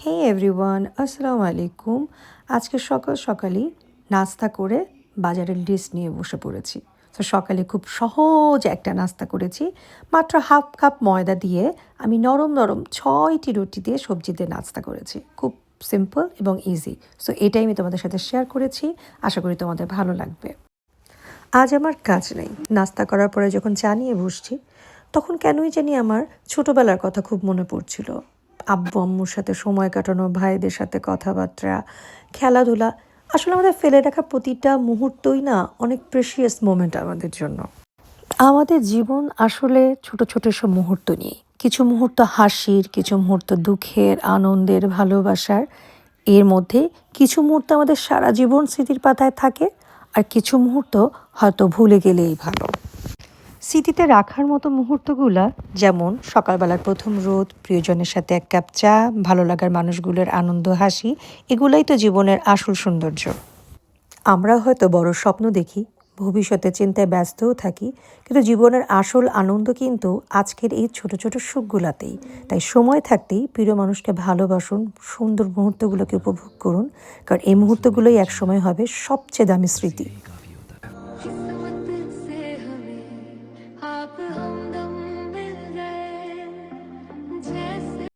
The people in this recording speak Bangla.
হে এভরিওয়ান, আসসালামু আলাইকুম। আজকে সকাল সকালই নাস্তা করে বাজারের লিস্ট নিয়ে বসে পড়েছি। তো সকালে খুব সহজ একটা নাস্তা করেছি। মাত্র হাফ কাপ ময়দা দিয়ে আমি নরম নরম 6টি রুটি দিয়ে সবজি দিয়ে নাস্তা করেছি। খুব সিম্পল এবং ইজি। সো এটাই আমি তোমাদের সাথে শেয়ার করেছি। আশা করি তোমাদের ভালো লাগবে। আজ আমার কাজ নেই। নাস্তা করার পরে যখন চা নিয়ে বসছি, তখন কেনই জানি আমার ছোটোবেলার কথা খুব মনে পড়ছিল। আব্বু আম্মুর সাথে সময় কাটানো, ভাইদের সাথে কথাবার্তা, খেলাধুলা। আসলে আমাদের ফেলে রাখা প্রতিটা মুহূর্তই না অনেক প্রেশিয়াস মোমেন্ট আমাদের জন্য। আমাদের জীবন আসলে ছোট ছোট সব মুহূর্ত নিয়ে, কিছু মুহূর্ত হাসির, কিছু মুহূর্ত দুঃখের, আনন্দের, ভালোবাসার। এর মধ্যে কিছু মুহূর্ত আমাদের সারা জীবন স্মৃতির পাতায় থাকে, আর কিছু মুহূর্ত হয়তো ভুলে গেলেই ভালো। স্মৃতিতে রাখার মতো মুহূর্তগুলা যেমন সকালবেলার প্রথম রোদ, প্রিয়জনের সাথে এক কাপ চা, ভালো লাগার মানুষগুলোর আনন্দ, হাসি, এগুলাই তো জীবনের আসল সৌন্দর্য। আমরা হয়তো বড় স্বপ্ন দেখি, ভবিষ্যতের চিন্তায় ব্যস্তও থাকি, কিন্তু জীবনের আসল আনন্দ কিন্তু আজকের এই ছোট ছোট সুখগুলাতেই। তাই সময় থাকতেই প্রিয় মানুষকে ভালোবাসুন, সুন্দর মুহূর্তগুলোকে উপভোগ করুন, কারণ এই মুহূর্তগুলোই একসময় হবে সবচেয়ে দামি স্মৃতি।